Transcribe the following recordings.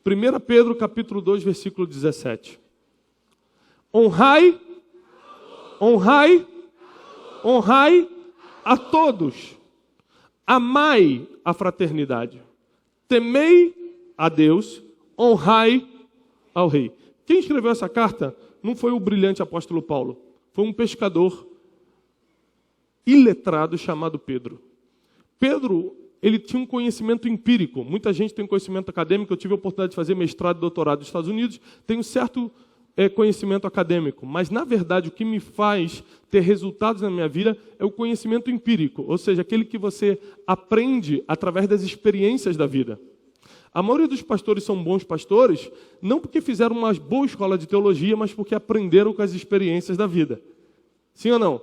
1 Pedro capítulo 2, versículo 17. Honrai a todos. Amai a fraternidade. Temei a Deus. Honrai ao rei. Quem escreveu essa carta não foi o brilhante apóstolo Paulo. Foi um pescador iletrado chamado Pedro. Pedro, ele tinha um conhecimento empírico. Muita gente tem conhecimento acadêmico. Eu tive a oportunidade de fazer mestrado e doutorado nos Estados Unidos. Tenho certo conhecimento acadêmico. Mas, na verdade, o que me faz ter resultados na minha vida é o conhecimento empírico. Ou seja, aquele que você aprende através das experiências da vida. A maioria dos pastores são bons pastores, não porque fizeram uma boa escola de teologia, mas porque aprenderam com as experiências da vida. Sim ou não?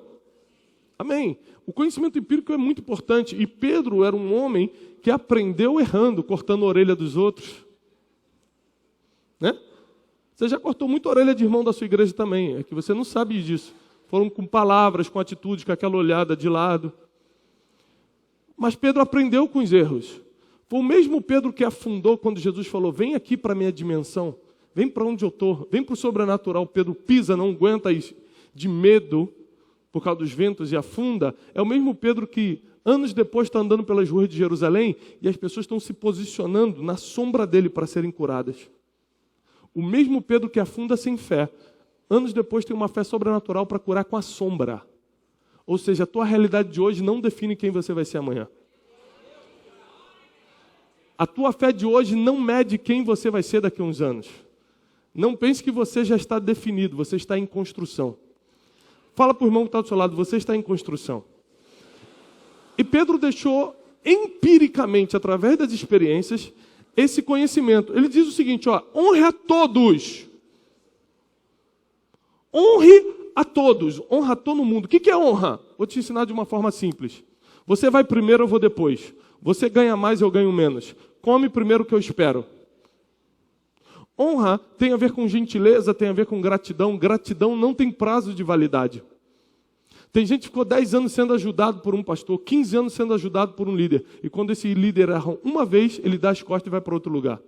Amém. O conhecimento empírico é muito importante. E Pedro era um homem que aprendeu errando, cortando a orelha dos outros. Né? Você já cortou muita orelha de irmão da sua igreja também. É que você não sabe disso. Foram com palavras, com atitudes, com aquela olhada de lado. Mas Pedro aprendeu com os erros. Foi o mesmo Pedro que afundou quando Jesus falou, vem aqui para a minha dimensão, vem para onde eu estou, vem para o sobrenatural. Pedro pisa, não aguenta de medo por causa dos ventos e afunda. É o mesmo Pedro que anos depois está andando pelas ruas de Jerusalém e as pessoas estão se posicionando na sombra dele para serem curadas. O mesmo Pedro que afunda sem fé, anos depois tem uma fé sobrenatural para curar com a sombra. Ou seja, a tua realidade de hoje não define quem você vai ser amanhã. A tua fé de hoje não mede quem você vai ser daqui a uns anos. Não pense que você já está definido, você está em construção. Fala para o irmão que está do seu lado, você está em construção. E Pedro deixou empiricamente, através das experiências, esse conhecimento. Ele diz o seguinte, honre a todos. Honre a todos. Honra a todo mundo. O que é honra? Vou te ensinar de uma forma simples. Você vai primeiro, eu vou depois. Você ganha mais, eu ganho menos. Come primeiro o que eu espero. Honra tem a ver com gentileza, tem a ver com gratidão. Gratidão não tem prazo de validade. Tem gente que ficou 10 anos sendo ajudado por um pastor, 15 anos sendo ajudado por um líder. E quando esse líder erra uma vez, ele dá as costas e vai para outro lugar.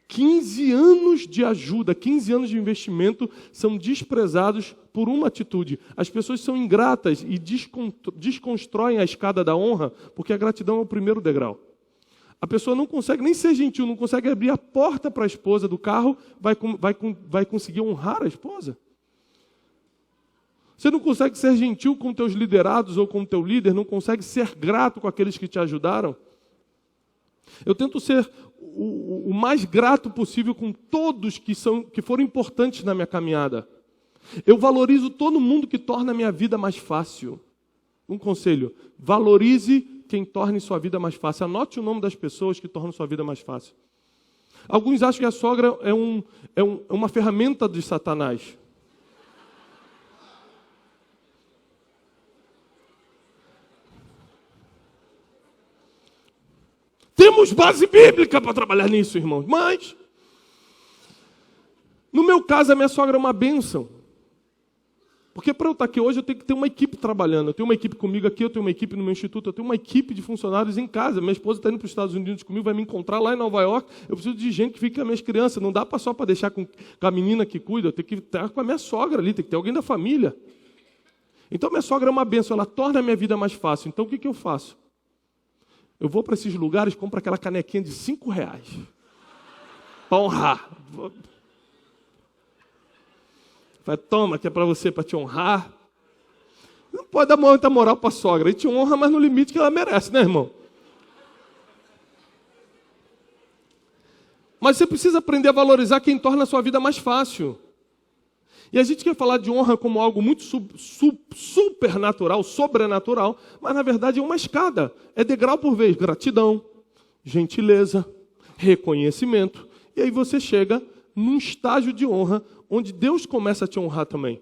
15 anos de ajuda, 15 anos de investimento são desprezados por uma atitude. As pessoas são ingratas e desconstroem a escada da honra, porque a gratidão é o primeiro degrau. A pessoa não consegue nem ser gentil, não consegue abrir a porta para a esposa do carro, vai conseguir honrar a esposa. Você não consegue ser gentil com teus liderados ou com o teu líder, não consegue ser grato com aqueles que te ajudaram. Eu tento ser o mais grato possível com todos que foram importantes na minha caminhada. Eu valorizo todo mundo que torna a minha vida mais fácil. Um conselho, valorize quem torne sua vida mais fácil. Anote o nome das pessoas que tornam sua vida mais fácil. Alguns acham que a sogra é uma ferramenta de Satanás. Temos base bíblica para trabalhar nisso, irmãos. Mas, no meu caso, a minha sogra é uma bênção. Porque para eu estar aqui hoje, eu tenho que ter uma equipe trabalhando. Eu tenho uma equipe comigo aqui, eu tenho uma equipe no meu instituto, eu tenho uma equipe de funcionários em casa. Minha esposa está indo para os Estados Unidos comigo, vai me encontrar lá em Nova York. Eu preciso de gente que fique com as minhas crianças. Não dá só para deixar com a menina que cuida, eu tenho que estar com a minha sogra ali, tem que ter alguém da família. Então, minha sogra é uma bênção, ela torna a minha vida mais fácil. Então, o que eu faço? Eu vou para esses lugares, compro aquela canequinha de R$5. Para honrar. Vai, toma, que é para você, para te honrar. Não pode dar muita moral para a sogra. E te honra, mas no limite que ela merece, né, irmão? Mas você precisa aprender a valorizar quem torna a sua vida mais fácil. E a gente quer falar de honra como algo muito supernatural, sobrenatural, mas na verdade é uma escada. É degrau por vez. Gratidão, gentileza, reconhecimento. E aí você chega num estágio de honra onde Deus começa a te honrar também.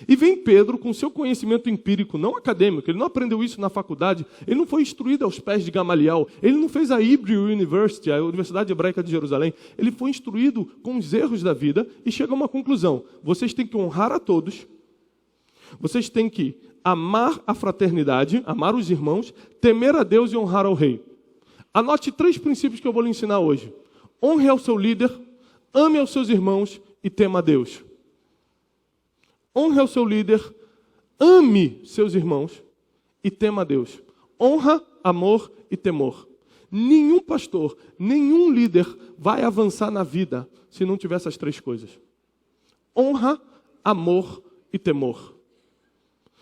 E vem Pedro com seu conhecimento empírico, não acadêmico, ele não aprendeu isso na faculdade, ele não foi instruído aos pés de Gamaliel, ele não fez a Hebrew University, a Universidade Hebraica de Jerusalém, ele foi instruído com os erros da vida e chega a uma conclusão: vocês têm que honrar a todos, vocês têm que amar a fraternidade, amar os irmãos, temer a Deus e honrar ao rei. Anote 3 princípios que eu vou lhe ensinar hoje. Honre ao seu líder, ame aos seus irmãos e tema a Deus. Honre ao seu líder, ame seus irmãos e tema a Deus. Honra, amor e temor. Nenhum pastor, nenhum líder vai avançar na vida se não tiver essas 3 coisas. Honra, amor e temor.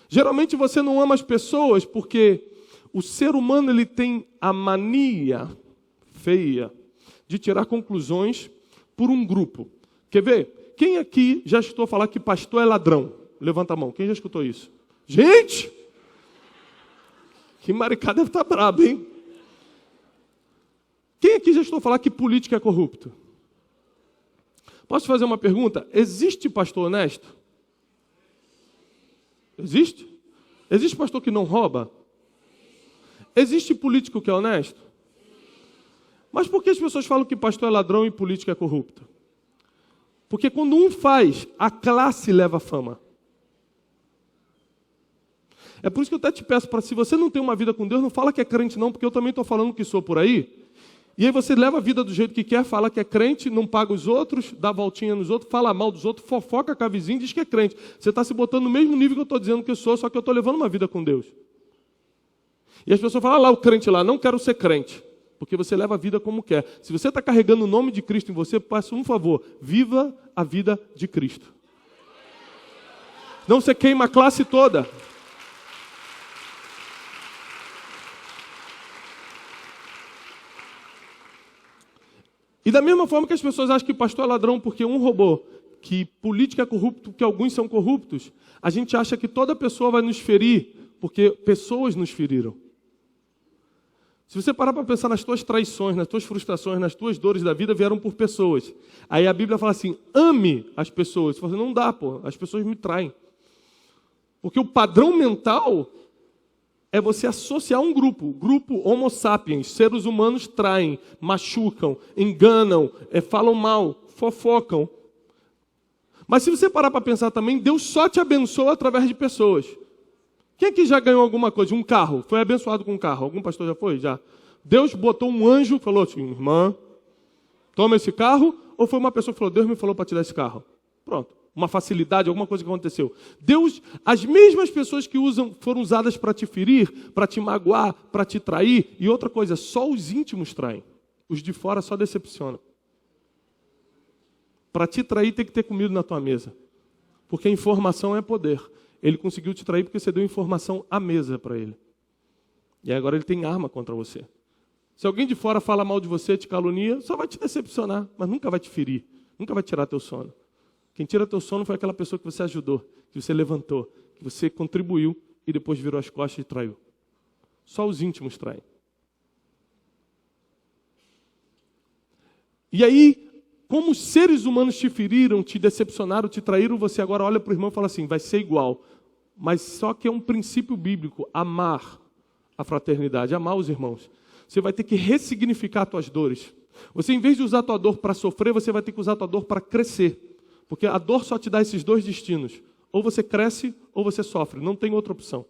Geralmente você não ama as pessoas porque o ser humano ele tem a mania feia de tirar conclusões por um grupo. Quer ver? Quem aqui já escutou falar que pastor é ladrão? Levanta a mão. Quem já escutou isso? Gente! Que maricada deve estar brabo, hein? Quem aqui já escutou falar que político é corrupto? Posso fazer uma pergunta? Existe pastor honesto? Existe? Existe pastor que não rouba? Existe político que é honesto? Mas por que as pessoas falam que pastor é ladrão e político é corrupto? Porque quando um faz, a classe leva fama. É por isso que eu até te peço, para se você não tem uma vida com Deus, não fala que é crente não, porque eu também estou falando que sou por aí. E aí você leva a vida do jeito que quer, fala que é crente, não paga os outros, dá voltinha nos outros, fala mal dos outros, fofoca com a vizinha e diz que é crente. Você está se botando no mesmo nível que eu estou dizendo que eu sou, só que eu estou levando uma vida com Deus. E as pessoas falam, lá o crente lá, não quero ser crente. Porque você leva a vida como quer. Se você está carregando o nome de Cristo em você, faça um favor, viva a vida de Cristo. Não você queima a classe toda. E da mesma forma que as pessoas acham que pastor é ladrão porque um roubou, que política é corrupto porque alguns são corruptos, a gente acha que toda pessoa vai nos ferir porque pessoas nos feriram. Se você parar para pensar nas tuas traições, nas tuas frustrações, nas tuas dores da vida, vieram por pessoas. Aí a Bíblia fala assim, ame as pessoas. Você fala assim, não dá, as pessoas me traem. Porque o padrão mental é você associar um grupo homo sapiens, seres humanos traem, machucam, enganam, falam mal, fofocam. Mas se você parar para pensar também, Deus só te abençoa através de pessoas. Quem aqui já ganhou alguma coisa? Um carro? Foi abençoado com um carro? Algum pastor já foi? Já. Deus botou um anjo, falou assim, irmã, toma esse carro? Ou foi uma pessoa que falou, Deus me falou para te dar esse carro? Pronto. Uma facilidade, alguma coisa que aconteceu. Deus, as mesmas pessoas que foram usadas para te ferir, para te magoar, para te trair, e outra coisa, só os íntimos traem. Os de fora só decepcionam. Para te trair tem que ter comida na tua mesa. Porque a informação é poder. Ele conseguiu te trair porque você deu informação à mesa para ele. E agora ele tem arma contra você. Se alguém de fora fala mal de você, te calunia, só vai te decepcionar, mas nunca vai te ferir, nunca vai tirar teu sono. Quem tira teu sono foi aquela pessoa que você ajudou, que você levantou, que você contribuiu e depois virou as costas e traiu. Só os íntimos traem. E aí, como os seres humanos te feriram, te decepcionaram, te traíram, você agora olha para o irmão e fala assim, vai ser igual. Mas só que é um princípio bíblico, amar a fraternidade, amar os irmãos. Você vai ter que ressignificar as tuas dores. Você, em vez de usar a tua dor para sofrer, você vai ter que usar a tua dor para crescer. Porque a dor só te dá esses 2 destinos. Ou você cresce, ou você sofre. Não tem outra opção.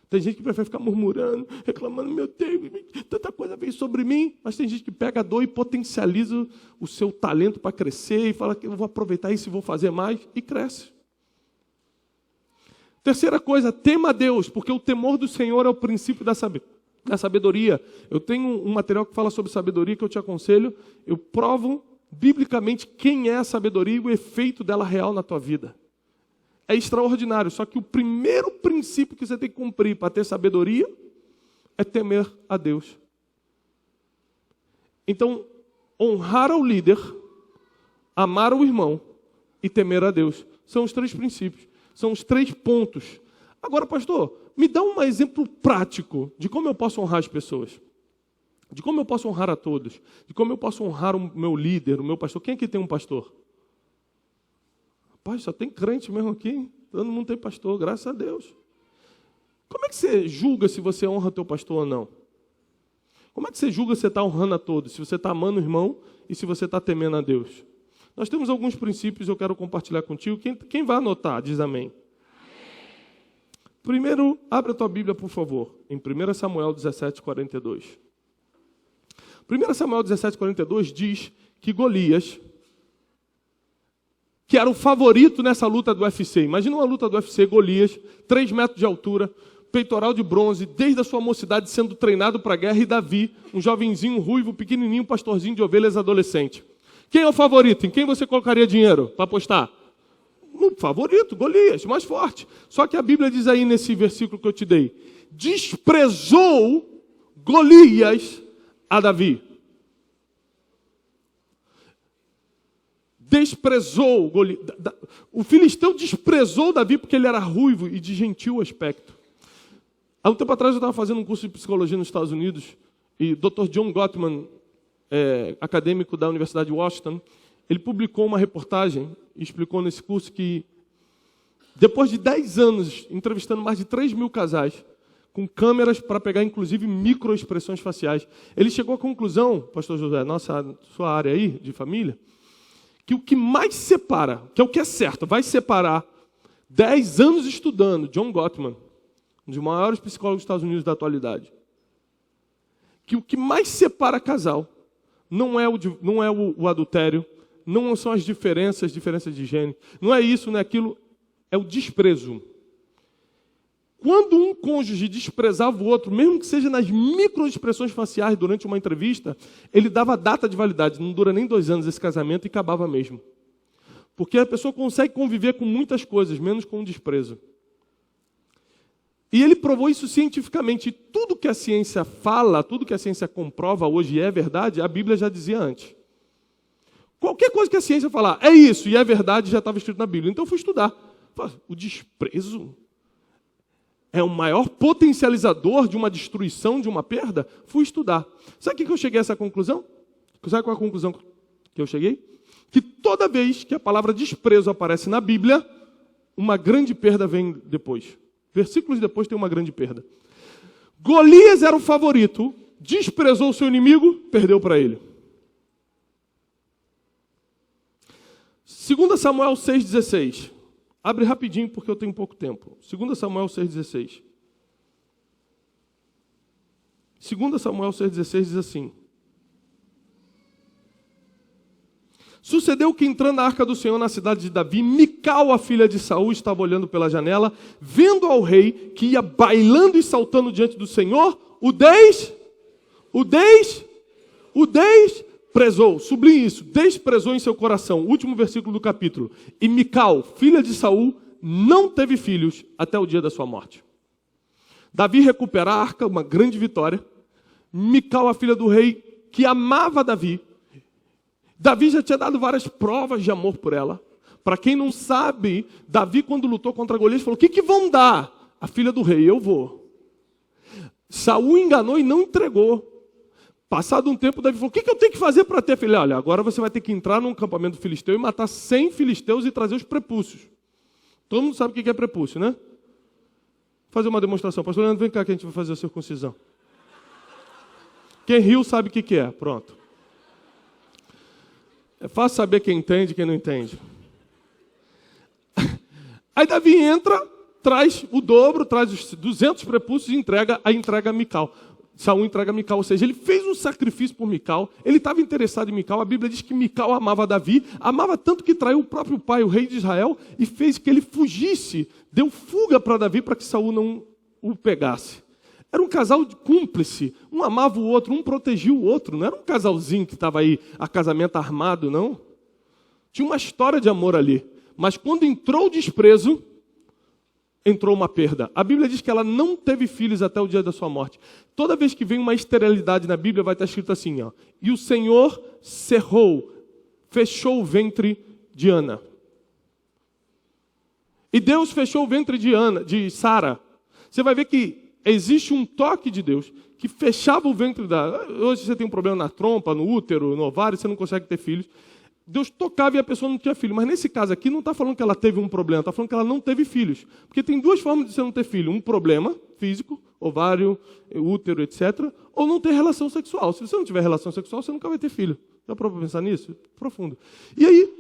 Tem gente que prefere ficar murmurando, reclamando, meu Deus, tanta coisa veio sobre mim. Mas tem gente que pega a dor e potencializa o seu talento para crescer e fala que eu vou aproveitar isso e vou fazer mais, e cresce. Terceira coisa, tema a Deus, porque o temor do Senhor é o princípio da sabedoria. Eu tenho um material que fala sobre sabedoria que eu te aconselho. Eu provo biblicamente quem é a sabedoria e o efeito dela real na tua vida. É extraordinário, só que o primeiro princípio que você tem que cumprir para ter sabedoria é temer a Deus. Então, honrar ao líder, amar o irmão e temer a Deus. São os 3 princípios, são os 3 pontos. Agora, pastor, me dá um exemplo prático de como eu posso honrar as pessoas. De como eu posso honrar a todos. De como eu posso honrar o meu líder, o meu pastor. Quem aqui tem um pastor? Rapaz, só tem crente mesmo aqui. Todo mundo tem pastor, graças a Deus. Como é que você julga se você honra teu pastor ou não? Como é que você julga se você está honrando a todos? Se você está amando o irmão e se você está temendo a Deus? Nós temos alguns princípios que eu quero compartilhar contigo. Quem vai anotar, diz amém. Primeiro, abre a tua Bíblia, por favor, em 1 Samuel 17, 42. 1 Samuel 17:42 diz que Golias, que era o favorito nessa luta do UFC. Imagina uma luta do UFC, Golias, 3 metros de altura, peitoral de bronze, desde a sua mocidade sendo treinado para a guerra, e Davi, um jovenzinho ruivo, pequenininho, pastorzinho de ovelhas adolescente. Quem é o favorito? Em quem você colocaria dinheiro para apostar? No favorito, Golias, mais forte. Só que a Bíblia diz aí nesse versículo que eu te dei, desprezou Golias a Davi. Desprezou Golias. O filisteu desprezou Davi porque ele era ruivo e de gentil aspecto. Há um tempo atrás eu estava fazendo um curso de psicologia nos Estados Unidos e o Dr. John Gottman, acadêmico da Universidade de Washington, ele publicou uma reportagem e explicou nesse curso que depois de 10 anos entrevistando mais de 3.000 casais, com câmeras para pegar inclusive microexpressões faciais, ele chegou à conclusão, pastor José, sua área aí de família, que o que mais separa, que é o que é certo, vai separar 10 anos estudando, John Gottman, um dos maiores psicólogos dos Estados Unidos da atualidade, que o que mais separa casal não é o adultério, não são as diferenças de gênero, não é isso, não é aquilo, é o desprezo. Quando um cônjuge desprezava o outro, mesmo que seja nas microexpressões faciais durante uma entrevista, ele dava data de validade. Não dura nem 2 anos esse casamento e acabava mesmo. Porque a pessoa consegue conviver com muitas coisas, menos com o desprezo. E ele provou isso cientificamente. E tudo que a ciência fala, tudo que a ciência comprova hoje é verdade, a Bíblia já dizia antes. Qualquer coisa que a ciência falar, é isso, e é verdade, já estava escrito na Bíblia. Então eu fui estudar. O desprezo é o maior potencializador de uma destruição, de uma perda? Fui estudar. Sabe o que eu cheguei a essa conclusão? Sabe qual é a conclusão que eu cheguei? Que toda vez que a palavra desprezo aparece na Bíblia, uma grande perda vem depois. Versículos depois tem uma grande perda. Golias era o favorito, desprezou o seu inimigo, perdeu para ele. 2 Samuel 6,16. Abre rapidinho, porque eu tenho pouco tempo. 2 Samuel 6,16. 2 Samuel 6,16 diz assim. Sucedeu que, entrando na arca do Senhor na cidade de Davi, Mical, a filha de Saul, estava olhando pela janela, vendo ao rei que ia bailando e saltando diante do Senhor, o desprezou, sublinhe isso, desprezou em seu coração. Último versículo do capítulo. E Mical, filha de Saul, não teve filhos até o dia da sua morte. Davi recupera a arca, uma grande vitória. Mical, a filha do rei, que amava Davi. Davi já tinha dado várias provas de amor por ela. Para quem não sabe, Davi, quando lutou contra Golias, falou, o que vão dar? A filha do rei, eu vou. Saul enganou e não entregou. Passado um tempo, Davi falou, o que eu tenho que fazer para ter filho? Olha, agora você vai ter que entrar num acampamento filisteu e matar 100 filisteus e trazer os prepúcios. Todo mundo sabe o que é prepúcio, né? Vou fazer uma demonstração. Pastor Leandro, vem cá que a gente vai fazer a circuncisão. Quem riu sabe o que é. Pronto. É fácil saber quem entende e quem não entende. Aí Davi entra, traz o dobro, traz os 200 prepúcios e entrega a Mical. Saul entrega a Mical, ou seja, ele fez um sacrifício por Mical, ele estava interessado em Mical, a Bíblia diz que Mical amava Davi, amava tanto que traiu o próprio pai, o rei de Israel, e fez que ele fugisse, deu fuga para Davi para que Saul não o pegasse. Era um casal de cúmplice, um amava o outro, um protegia o outro, não era um casalzinho que estava aí, a casamento armado, não. Tinha uma história de amor ali, mas quando entrou o desprezo, entrou uma perda. A Bíblia diz que ela não teve filhos até o dia da sua morte. Toda vez que vem uma esterilidade na Bíblia, vai estar escrito assim, ó, e o Senhor fechou o ventre de Ana. E Deus fechou o ventre de Sara. Você vai ver que existe um toque de Deus que fechava o ventre da... Hoje você tem um problema na trompa, no útero, no ovário, você não consegue ter filhos. Deus tocava e a pessoa não tinha filho. Mas nesse caso aqui não está falando que ela teve um problema, está falando que ela não teve filhos. Porque tem 2 formas de você não ter filho. Um problema físico, ovário, útero, etc. Ou não ter relação sexual. Se você não tiver relação sexual, você nunca vai ter filho. Já parou para pensar nisso? Profundo. E aí,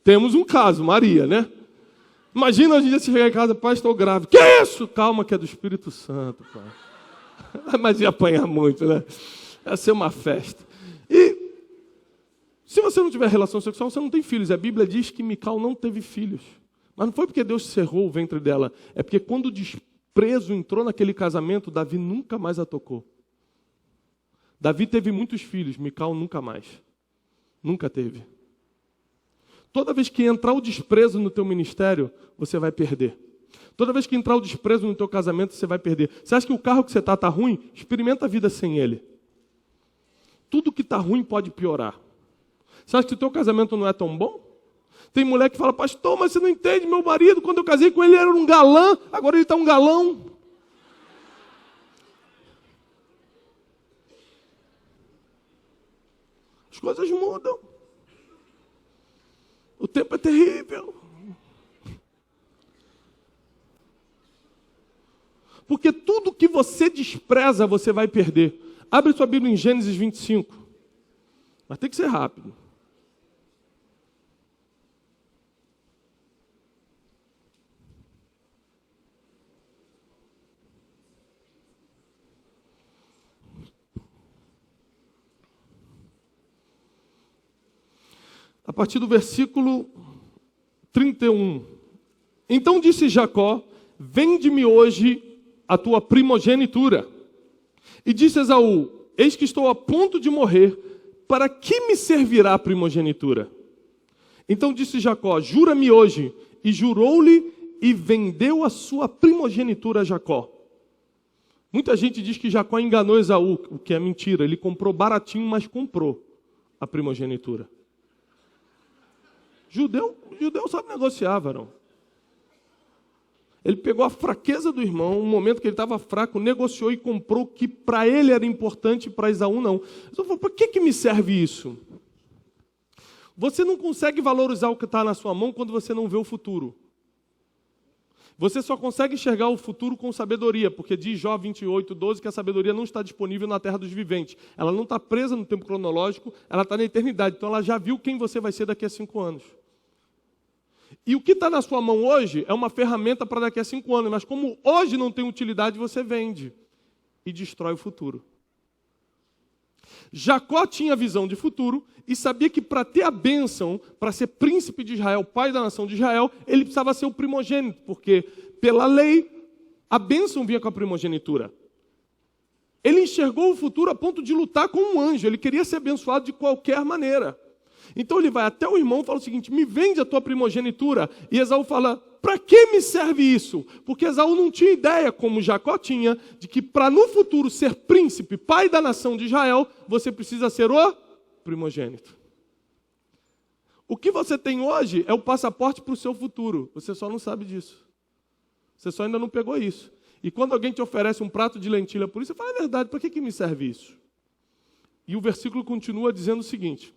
temos um caso, Maria, né? Imagina hoje em dia você chegar em casa, pai, estou grávida. Que é isso? Calma, que é do Espírito Santo, pai. Mas ia apanhar muito, né? Ia ser uma festa. E se você não tiver relação sexual, você não tem filhos. A Bíblia diz que Mical não teve filhos. Mas não foi porque Deus cerrou o ventre dela. É porque quando o desprezo entrou naquele casamento, Davi nunca mais a tocou. Davi teve muitos filhos, Mical nunca mais. Nunca teve. Toda vez que entrar o desprezo no teu ministério, você vai perder. Toda vez que entrar o desprezo no teu casamento, você vai perder. Você acha que o carro que você está ruim? Experimenta a vida sem ele. Tudo que está ruim pode piorar. Você acha que o teu casamento não é tão bom? Tem mulher que fala, pastor, mas você não entende, meu marido, quando eu casei com ele, ele era um galã, agora ele está um galão. As coisas mudam. O tempo é terrível. Porque tudo que você despreza, você vai perder. Abre sua Bíblia em Gênesis 25. Mas tem que ser rápido. A partir do versículo 31. Então disse Jacó, vende-me hoje a tua primogenitura. E disse Esaú, eis que estou a ponto de morrer, para que me servirá a primogenitura? Então disse Jacó, jura-me hoje. E jurou-lhe e vendeu a sua primogenitura a Jacó. Muita gente diz que Jacó enganou Esaú, o que é mentira. Ele comprou baratinho, mas comprou a primogenitura. Judeu sabe negociar, varão. Ele pegou a fraqueza do irmão, um momento que ele estava fraco, negociou e comprou o que para ele era importante e para Esaú não. Esaú falou, para que me serve isso? Você não consegue valorizar o que está na sua mão quando você não vê o futuro. Você só consegue enxergar o futuro com sabedoria, porque diz Jó 28:12 que a sabedoria não está disponível na terra dos viventes. Ela não está presa no tempo cronológico, ela está na eternidade. Então ela já viu quem você vai ser daqui a 5 anos. E o que está na sua mão hoje é uma ferramenta para daqui a 5 anos, mas como hoje não tem utilidade, você vende e destrói o futuro. Jacó tinha visão de futuro e sabia que para ter a bênção, para ser príncipe de Israel, pai da nação de Israel, ele precisava ser o primogênito, porque pela lei a bênção vinha com a primogenitura. Ele enxergou o futuro a ponto de lutar com um anjo, ele queria ser abençoado de qualquer maneira. Então ele vai até o irmão e fala o seguinte, me vende a tua primogenitura. E Esaú fala, para que me serve isso? Porque Esaú não tinha ideia, como Jacó tinha, de que para no futuro ser príncipe, pai da nação de Israel, você precisa ser o primogênito. O que você tem hoje é o passaporte para o seu futuro. Você só não sabe disso. Você só ainda não pegou isso. E quando alguém te oferece um prato de lentilha por isso, você fala, é verdade, para que me serve isso? E o versículo continua dizendo o seguinte,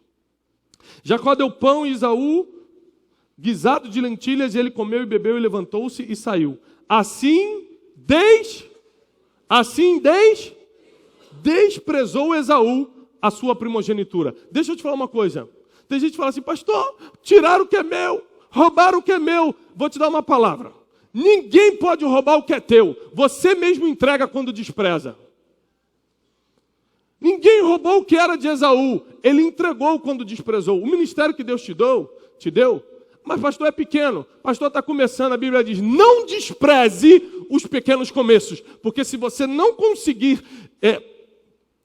Jacó deu pão a Esaú, guisado de lentilhas, e ele comeu e bebeu e levantou-se e saiu. Assim desprezou Esaú a sua primogenitura. Deixa eu te falar uma coisa. Tem gente que fala assim, pastor, tiraram o que é meu, roubaram o que é meu. Vou te dar uma palavra. Ninguém pode roubar o que é teu. Você mesmo entrega quando despreza. Ninguém roubou o que era de Esaú. Ele entregou quando desprezou. O ministério que Deus te deu, mas pastor é pequeno. Pastor está começando, a Bíblia diz, não despreze os pequenos começos. Porque se você não conseguir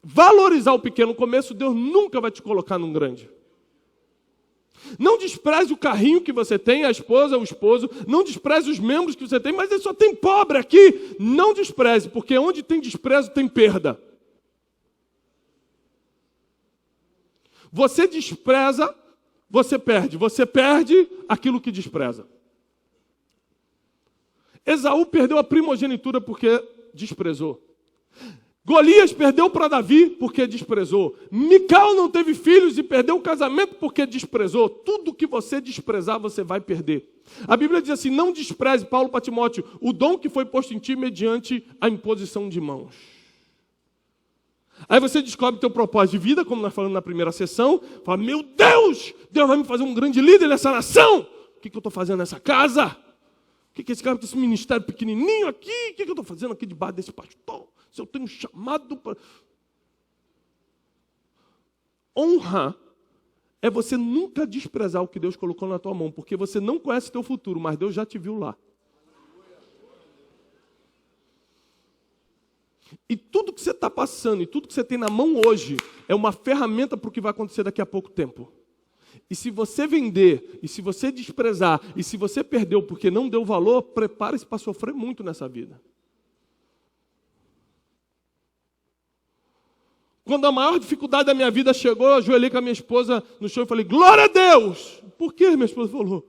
valorizar o pequeno começo, Deus nunca vai te colocar num grande. Não despreze o carrinho que você tem, a esposa, o esposo. Não despreze os membros que você tem, mas só tem pobre aqui. Não despreze, porque onde tem desprezo tem perda. Você despreza, você perde. Você perde aquilo que despreza. Esaú perdeu a primogenitura porque desprezou. Golias perdeu para Davi porque desprezou. Mical não teve filhos e perdeu o casamento porque desprezou. Tudo que você desprezar, você vai perder. A Bíblia diz assim, não despreze, Paulo para Timóteo, o dom que foi posto em ti mediante a imposição de mãos. Aí você descobre o teu propósito de vida, como nós falamos na primeira sessão. Fala, meu Deus, Deus vai me fazer um grande líder nessa nação. O que eu estou fazendo nessa casa? O que esse cara tem esse ministério pequenininho aqui? O que eu estou fazendo aqui debaixo desse pastor? Se eu tenho chamado para... Honra é você nunca desprezar o que Deus colocou na tua mão, porque você não conhece o teu futuro, mas Deus já te viu lá. E tudo que você está passando, e tudo que você tem na mão hoje, é uma ferramenta para o que vai acontecer daqui a pouco tempo. E se você vender, e se você desprezar, e se você perdeu porque não deu valor, prepare-se para sofrer muito nessa vida. Quando a maior dificuldade da minha vida chegou, eu ajoelhei com a minha esposa no chão e falei, glória a Deus! Por quê? Minha esposa falou,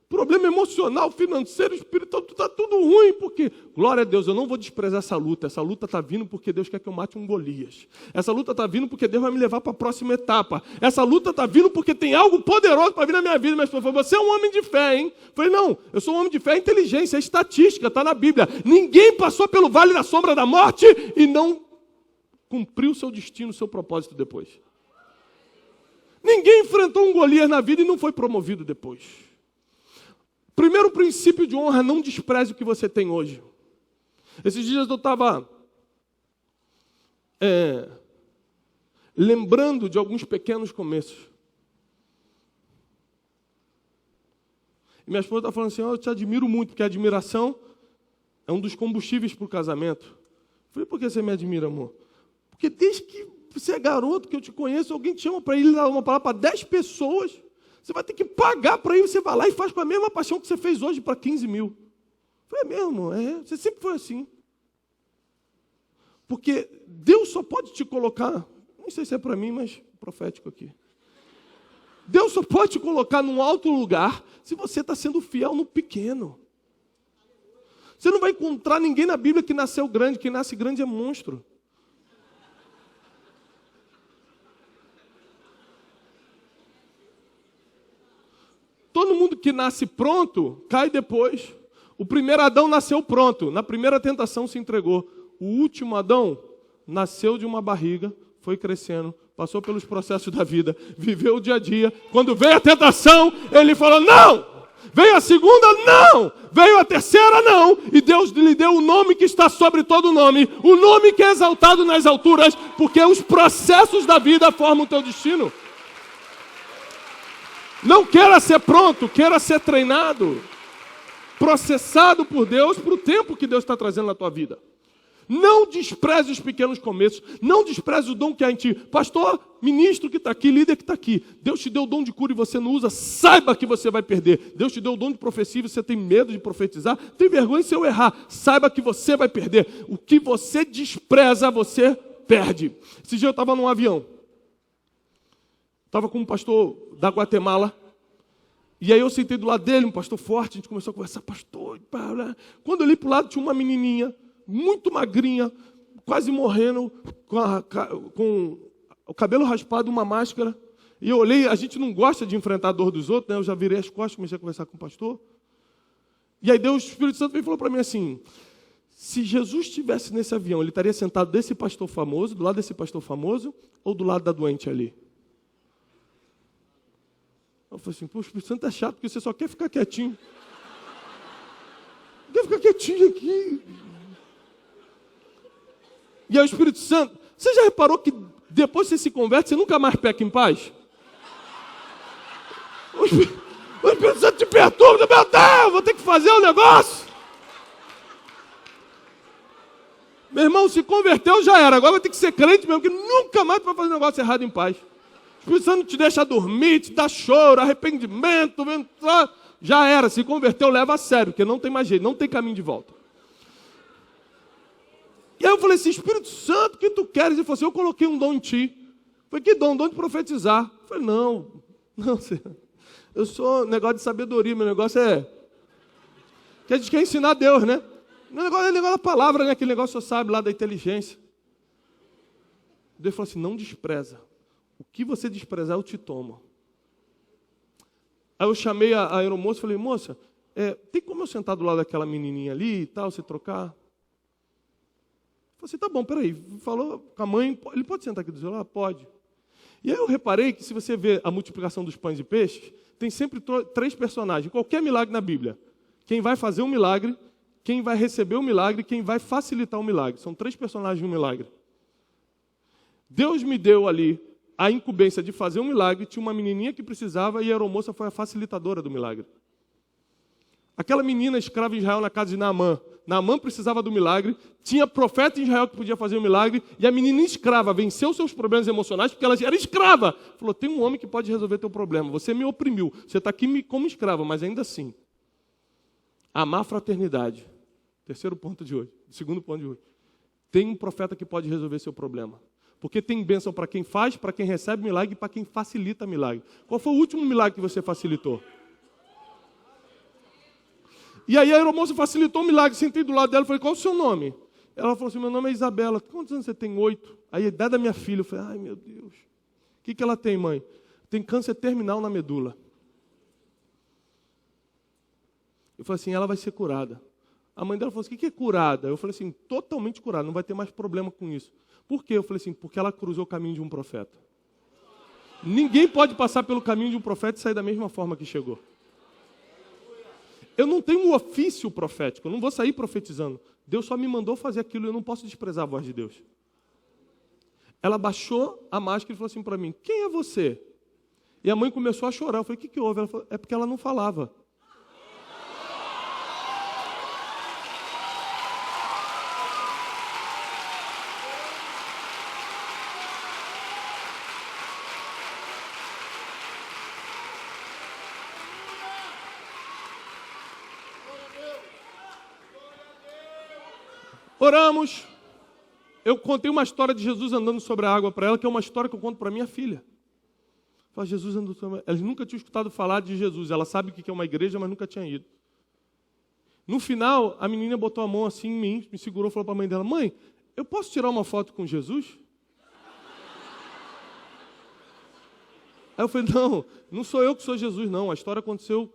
problema emocional, financeiro, espiritual, está tudo ruim. Por quê? Glória a Deus, eu não vou desprezar essa luta. Essa luta está vindo porque Deus quer que eu mate um Golias. Essa luta está vindo porque Deus vai me levar para a próxima etapa. Essa luta está vindo porque tem algo poderoso para vir na minha vida. Minha esposa falou, você é um homem de fé, hein? Eu falei, não, eu sou um homem de fé, é inteligência, é estatística, está na Bíblia. Ninguém passou pelo vale da sombra da morte e não cumpriu o seu destino, o seu propósito depois. Ninguém enfrentou um Golias na vida e não foi promovido depois. Primeiro princípio de honra, não despreze o que você tem hoje. Esses dias eu estava lembrando de alguns pequenos começos. E minha esposa está falando assim, eu te admiro muito, porque a admiração é um dos combustíveis para o casamento. Eu falei, por que você me admira, amor? Porque desde que você é garoto, que eu te conheço, alguém te chama para ir dar uma palavra para 10 pessoas... Você vai ter que pagar para ir, você vai lá e faz com a mesma paixão que você fez hoje para 15 mil. Foi mesmo, você sempre foi assim. Porque Deus só pode te colocar, não sei se é para mim, mas profético aqui. Deus só pode te colocar num alto lugar se você está sendo fiel no pequeno. Você não vai encontrar ninguém na Bíblia que nasceu grande, quem nasce grande é monstro. Todo mundo que nasce pronto, cai depois. O primeiro Adão nasceu pronto. Na primeira tentação se entregou. O último Adão nasceu de uma barriga, foi crescendo, passou pelos processos da vida, viveu o dia a dia. Quando veio a tentação, ele falou, não! Veio a segunda, não! Veio a terceira, não! E Deus lhe deu o nome que está sobre todo nome. O nome que é exaltado nas alturas, porque os processos da vida formam o teu destino. Não queira ser pronto, queira ser treinado, processado por Deus para o tempo que Deus está trazendo na tua vida. Não despreze os pequenos começos, não despreze o dom que há em ti. Pastor, ministro que está aqui, líder que está aqui, Deus te deu o dom de cura e você não usa, saiba que você vai perder. Deus te deu o dom de profecia e você tem medo de profetizar, tem vergonha se eu errar, saiba que você vai perder. O que você despreza, você perde. Esse dia eu estava num avião. Estava com um pastor da Guatemala, e aí eu sentei do lado dele, um pastor forte, a gente começou a conversar, pastor, quando eu olhei para o lado tinha uma menininha, muito magrinha, quase morrendo, com o cabelo raspado, uma máscara, e eu olhei, a gente não gosta de enfrentar a dor dos outros, né? Eu já virei as costas, comecei a conversar com o pastor, e aí Deus, o Espírito Santo veio e falou para mim assim, se Jesus estivesse nesse avião, ele estaria sentado desse pastor famoso, do lado desse pastor famoso, ou do lado da doente ali? Eu falei assim, pô, o Espírito Santo é chato, porque você só quer ficar quietinho. Quer ficar quietinho aqui. E aí o Espírito Santo, você já reparou que depois que você se converte, você nunca mais peca em paz? O Espírito Santo te perturba, meu Deus, vou ter que fazer um negócio. Meu irmão, se converteu, já era. Agora vai ter que ser crente mesmo, que nunca mais vai fazer um negócio errado em paz. O Espírito Santo te deixa dormir, te dá choro, arrependimento, já era, se converteu, leva a sério, porque não tem mais jeito, não tem caminho de volta. E aí eu falei assim, Espírito Santo, o que tu queres? Ele falou assim, eu coloquei um dom em ti. Eu falei, que dom? Um dom de profetizar. Eu falei, não, eu sou negócio de sabedoria, meu negócio é... que a gente quer ensinar a Deus, né? O negócio é negócio da palavra, né? Aquele negócio você sabe lá da inteligência. Deus falou assim, não despreza. O que você desprezar, eu te tomo. Aí eu chamei a aeromoça e falei, moça, tem como eu sentar do lado daquela menininha ali e tal, você trocar? Eu falei assim, tá bom, peraí. Falou com a mãe, ele pode sentar aqui do seu lado? Pode. E aí eu reparei que se você vê a multiplicação dos pães e peixes, tem sempre 3 personagens. Qualquer milagre na Bíblia. Quem vai fazer um milagre, quem vai receber o milagre e quem vai facilitar o milagre. São 3 personagens no milagre. Deus me deu ali a incumbência de fazer um milagre, tinha uma menininha que precisava e a aeromoça foi a facilitadora do milagre. Aquela menina escrava em Israel na casa de Naamã. Naamã precisava do milagre, tinha profeta em Israel que podia fazer o milagre, e a menina escrava venceu seus problemas emocionais porque ela era escrava. Falou, tem um homem que pode resolver teu problema, você me oprimiu, você está aqui como escrava, mas ainda assim. Amar a fraternidade. Terceiro ponto de hoje, segundo ponto de hoje. Tem um profeta que pode resolver seu problema. Porque tem bênção para quem faz, para quem recebe milagre e para quem facilita milagre. Qual foi o último milagre que você facilitou? E aí a aeromoça facilitou o milagre, sentei do lado dela e falei, qual é o seu nome? Ela falou assim, meu nome é Isabela. Quantos anos você tem? 8. Aí a idade da minha filha, eu falei, ai meu Deus. O que ela tem, mãe? Tem câncer terminal na medula. Eu falei assim, ela vai ser curada. A mãe dela falou assim, o que é curada? Eu falei assim, totalmente curada, não vai ter mais problema com isso. Por quê? Eu falei assim, porque ela cruzou o caminho de um profeta. Ninguém pode passar pelo caminho de um profeta e sair da mesma forma que chegou. Eu não tenho um ofício profético, eu não vou sair profetizando. Deus só me mandou fazer aquilo e eu não posso desprezar a voz de Deus. Ela baixou a máscara e falou assim para mim, quem é você? E a mãe começou a chorar. Eu falei, o que houve? Ela falou, é porque ela não falava. Oramos. Eu contei uma história de Jesus andando sobre a água para ela, que é uma história que eu conto para minha filha. Fala, Jesus andou sobre... Ela nunca tinha escutado falar de Jesus. Ela sabe o que é uma igreja, mas nunca tinha ido. No final, a menina botou a mão assim em mim, me segurou e falou para a mãe dela, mãe, eu posso tirar uma foto com Jesus? Aí eu falei, não sou eu que sou Jesus, não. A história aconteceu.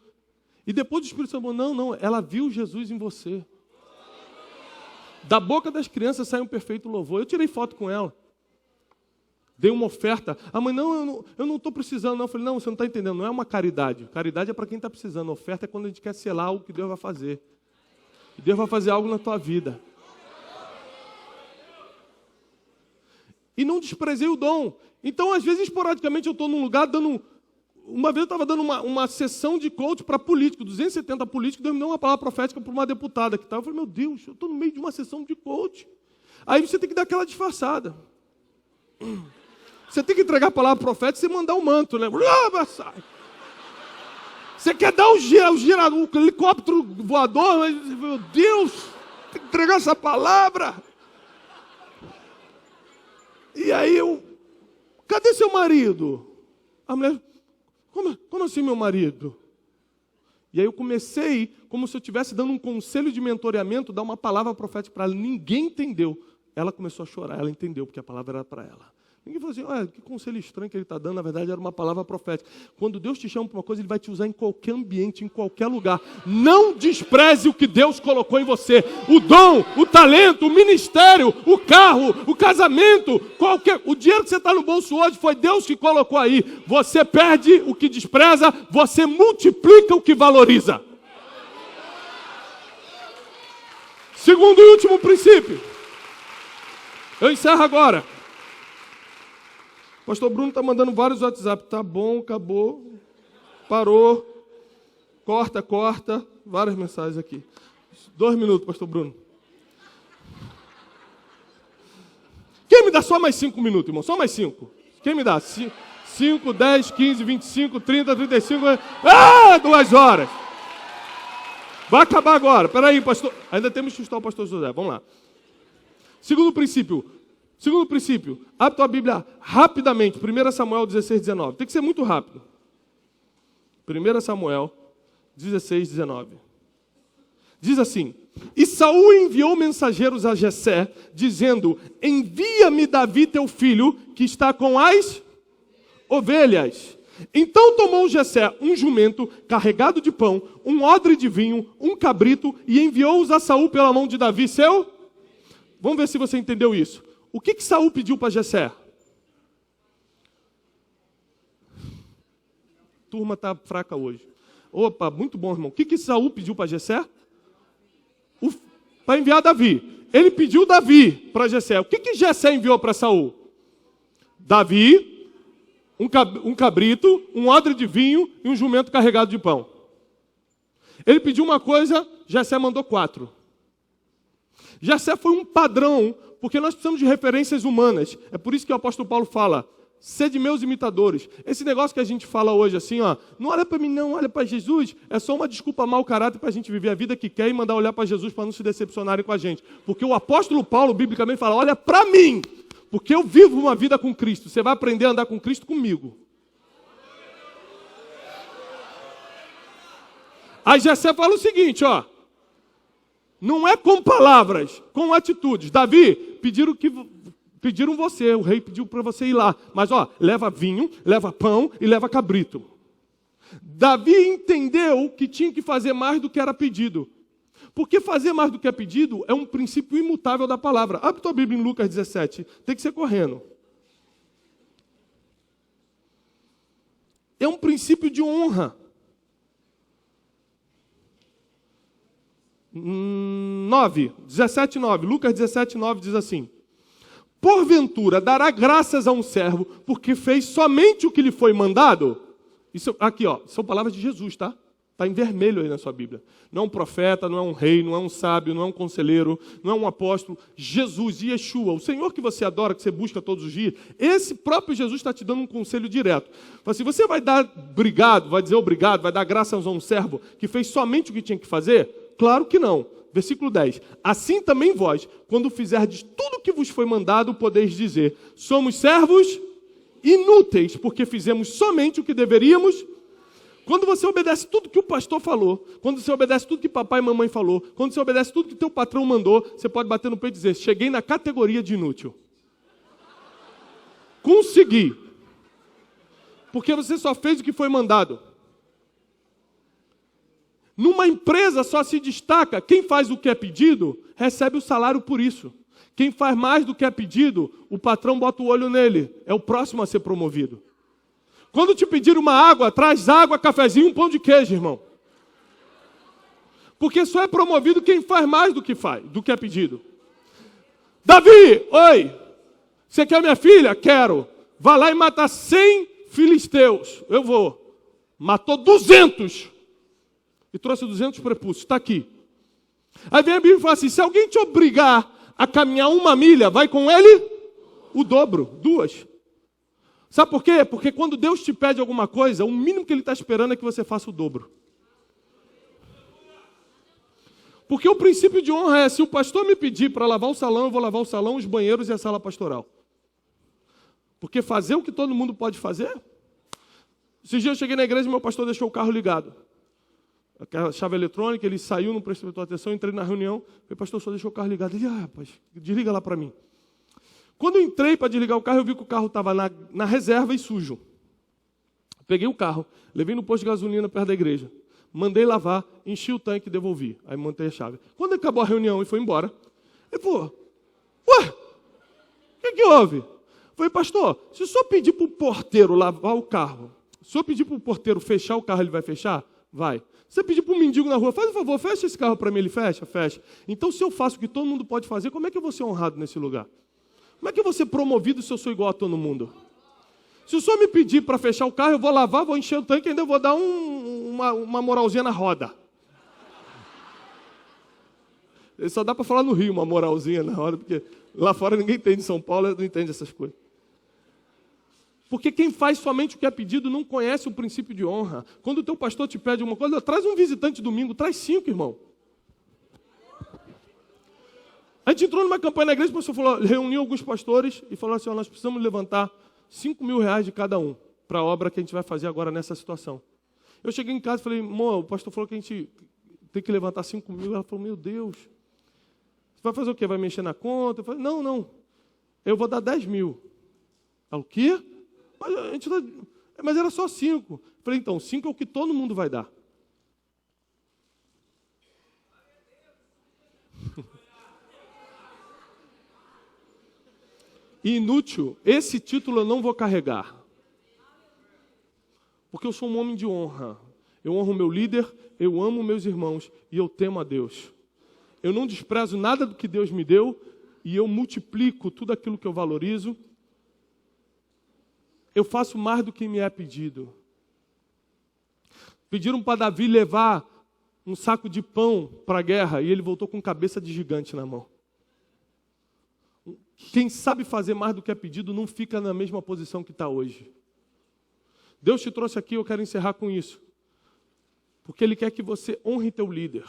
E depois o Espírito Santo falou, não, ela viu Jesus em você. Da boca das crianças sai um perfeito louvor. Eu tirei foto com ela. Dei uma oferta. A mãe, eu não estou precisando. Não. Eu falei, não, você não está entendendo. Não é uma caridade. Caridade é para quem está precisando. A oferta é quando a gente quer selar algo que Deus vai fazer. E Deus vai fazer algo na tua vida. E não desprezei o dom. Então, às vezes, esporadicamente, eu estou num lugar dando... Uma vez eu estava dando uma sessão de coach para político, 270 políticos, Deus me deu uma palavra profética para uma deputada que estava. Eu falei, meu Deus, eu estou no meio de uma sessão de coach. Aí você tem que dar aquela disfarçada. Você tem que entregar a palavra profética e você mandar um manto, né? Você quer dar o helicóptero voador, mas, meu Deus, tem que entregar essa palavra. E aí cadê seu marido? A mulher... Como assim, meu marido? E aí eu comecei, como se eu estivesse dando um conselho de mentoreamento, dar uma palavra profética para ela. Ninguém entendeu. Ela começou a chorar, ela entendeu, porque a palavra era para ela. Ninguém falou assim, olha, que conselho estranho que ele está dando. Na verdade, era uma palavra profética. Quando Deus te chama para uma coisa, Ele vai te usar em qualquer ambiente, em qualquer lugar. Não despreze o que Deus colocou em você. O dom, o talento, o ministério, o carro, o casamento, o dinheiro que você está no bolso hoje foi Deus que colocou aí. Você perde o que despreza, você multiplica o que valoriza. Segundo e último princípio. Eu encerro agora. Pastor Bruno está mandando vários WhatsApp. Tá bom, acabou. Parou. Corta. Várias mensagens aqui. 2 minutos, Pastor Bruno. Quem me dá só mais 5 minutos, irmão? Só mais 5. Quem me dá? 5, 10, 15, 25, 30, 35... 2 horas. Vai acabar agora. Espera aí, pastor. Ainda temos que estudar o pastor José. Vamos lá. Segundo princípio, abre tua Bíblia rapidamente, 1 Samuel 16, 19. Tem que ser muito rápido. 1 Samuel 16, 19. Diz assim, e Saul enviou mensageiros a Jessé, dizendo, envia-me Davi teu filho, que está com as ovelhas. Então tomou Jessé um jumento carregado de pão, um odre de vinho, um cabrito, e enviou-os a Saul pela mão de Davi, seu... Vamos ver se você entendeu isso. O que Saul pediu para Jessé? Turma está fraca hoje. Opa, muito bom, irmão. O que Saul pediu para Jessé? Para enviar Davi. Ele pediu Davi para Jessé. O que Jessé enviou para Saul? Davi, um cabrito, um odre de vinho e um jumento carregado de pão. Ele pediu uma coisa, Jessé mandou 4. Jessé foi um padrão, porque nós precisamos de referências humanas. É por isso que o apóstolo Paulo fala, sede meus imitadores. Esse negócio que a gente fala hoje assim, ó, não olha para mim não, olha para Jesus, é só uma desculpa mau caráter para a gente viver a vida que quer e mandar olhar para Jesus para não se decepcionarem com a gente. Porque o apóstolo Paulo, biblicamente, fala, olha para mim, porque eu vivo uma vida com Cristo. Você vai aprender a andar com Cristo comigo. Aí Jessé fala o seguinte, ó, não é com palavras, com atitudes. Davi, pediram você, o rei pediu para você ir lá. Mas, ó, leva vinho, leva pão e leva cabrito. Davi entendeu que tinha que fazer mais do que era pedido. Porque fazer mais do que é pedido é um princípio imutável da palavra. Abre tua Bíblia em Lucas 17. Tem que ser correndo. É um princípio de honra. 17:9. Lucas 17:9 diz assim: porventura dará graças a um servo, porque fez somente o que lhe foi mandado? Isso aqui, ó, são palavras de Jesus, tá? Está em vermelho aí na sua Bíblia. Não é um profeta, não é um rei, não é um sábio, não é um conselheiro, não é um apóstolo. Jesus, Yeshua, o Senhor que você adora, que você busca todos os dias, esse próprio Jesus está te dando um conselho direto. Fala assim, você vai dar obrigado, vai dizer obrigado, vai dar graças a um servo que fez somente o que tinha que fazer? Claro que não. Versículo 10. Assim também vós, quando fizerdes tudo o que vos foi mandado, podeis dizer, somos servos inúteis, porque fizemos somente o que deveríamos. Quando você obedece tudo que o pastor falou, quando você obedece tudo que papai e mamãe falou, quando você obedece tudo que teu patrão mandou, você pode bater no peito e dizer, cheguei na categoria de inútil. Consegui. Porque você só fez o que foi mandado. Numa empresa só se destaca quem faz o que é pedido, recebe o salário por isso. Quem faz mais do que é pedido, o patrão bota o olho nele, é o próximo a ser promovido. Quando te pedir uma água, traz água, cafezinho e um pão de queijo, irmão. Porque só é promovido quem faz mais do que é pedido. Davi, oi, você quer minha filha? Quero. Vá lá e mata 100 filisteus. Eu vou. Matou 200. E trouxe 200 prepúcios. Está aqui. Aí vem a Bíblia e fala assim, se alguém te obrigar a caminhar 1 milha, vai com ele o dobro, 2. Sabe por quê? Porque quando Deus te pede alguma coisa, o mínimo que Ele está esperando é que você faça o dobro. Porque o princípio de honra é, se o pastor me pedir para lavar o salão, eu vou lavar o salão, os banheiros e a sala pastoral. Porque fazer o que todo mundo pode fazer? Esses dias eu cheguei na igreja e meu pastor deixou o carro ligado. Aquela chave eletrônica, ele saiu, não prestou atenção, entrei na reunião, falei, pastor, só deixou o carro ligado. Ele, rapaz, desliga lá para mim. Quando eu entrei para desligar o carro, eu vi que o carro estava na reserva e sujo. Peguei o carro, levei no posto de gasolina perto da igreja, mandei lavar, enchi o tanque e devolvi. Aí montei a chave. Quando acabou a reunião e foi embora, ele falou, ué, o que houve? Eu falei, pastor, se o senhor pedir para o porteiro lavar o carro, se o senhor pedir para o porteiro fechar o carro, ele vai fechar? Vai. Se você pedir para um mendigo na rua, faz um favor, fecha esse carro para mim, ele fecha? Fecha. Então, se eu faço o que todo mundo pode fazer, como é que eu vou ser honrado nesse lugar? Como é que eu vou ser promovido se eu sou igual a todo mundo? Se o senhor me pedir para fechar o carro, eu vou lavar, vou encher o tanque e ainda vou dar uma moralzinha na roda. Só dá para falar no Rio, uma moralzinha na roda, porque lá fora ninguém entende, São Paulo não entende essas coisas. Porque quem faz somente o que é pedido não conhece o princípio de honra. Quando o teu pastor te pede uma coisa, traz um visitante domingo, traz 5, irmão. A gente entrou numa campanha na igreja, o pastor falou, reuniu alguns pastores e falou assim, nós precisamos levantar 5 mil reais de cada um para a obra que a gente vai fazer agora nessa situação. Eu cheguei em casa e falei, amor, o pastor falou que a gente tem que levantar 5 mil. Ela falou, meu Deus, você vai fazer o quê? Vai mexer na conta? Eu falei, não, eu vou dar 10 mil. Ela, o quê? Mas era só 5. Eu falei, então, 5 é o que todo mundo vai dar. Inútil, esse título eu não vou carregar. Porque eu sou um homem de honra. Eu honro meu líder, eu amo meus irmãos e eu temo a Deus. eu não desprezo nada do que Deus me deu e eu multiplico tudo aquilo que eu valorizo. Eu faço mais do que me é pedido. Pediram para Davi levar um saco de pão para a guerra e ele voltou com cabeça de gigante na mão. Quem sabe fazer mais do que é pedido não fica na mesma posição que está hoje. Deus te trouxe aqui, eu quero encerrar com isso. Porque Ele quer que você honre teu líder,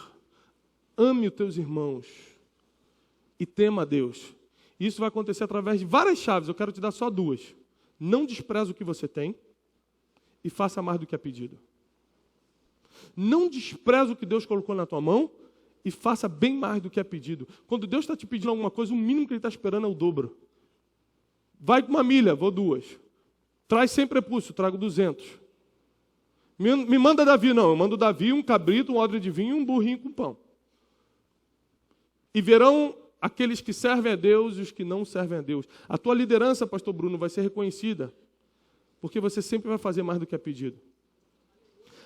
ame os teus irmãos e tema a Deus. Isso vai acontecer através de várias chaves, eu quero te dar só duas. Não despreze o que você tem e faça mais do que é pedido. Não despreze o que Deus colocou na tua mão e faça bem mais do que é pedido. Quando Deus está te pedindo alguma coisa, o mínimo que Ele está esperando é o dobro. Vai com 1 milha, vou 2. Traz sem prepúcio, trago 200. Me manda Davi, não. Eu mando Davi um cabrito, um odre de vinho e um burrinho com pão. E verão aqueles que servem a Deus e os que não servem a Deus. A tua liderança, pastor Bruno, vai ser reconhecida, porque você sempre vai fazer mais do que é pedido.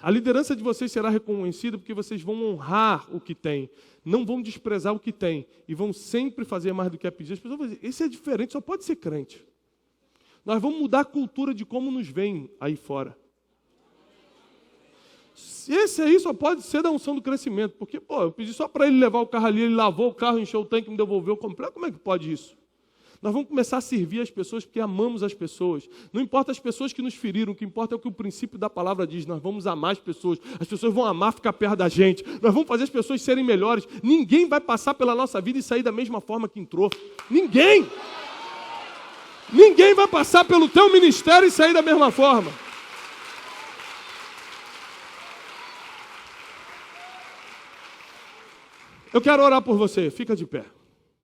A liderança de vocês será reconhecida porque vocês vão honrar o que tem, não vão desprezar o que tem, e vão sempre fazer mais do que é pedido. As pessoas vão dizer, esse é diferente, só pode ser crente. Nós vamos mudar a cultura de como nos veem aí fora. Esse aí só pode ser da unção do crescimento, porque, eu pedi só para ele levar o carro ali, ele lavou o carro, encheu o tanque, me devolveu completo. Como é que pode isso? Nós vamos começar a servir as pessoas porque amamos as pessoas. Não importa as pessoas que nos feriram, o que importa é o que o princípio da palavra diz. Nós vamos amar as pessoas vão amar ficar perto da gente, nós vamos fazer as pessoas serem melhores. Ninguém vai passar pela nossa vida e sair da mesma forma que entrou. Ninguém! Ninguém vai passar pelo teu ministério e sair da mesma forma. Eu quero orar por você, fica de pé.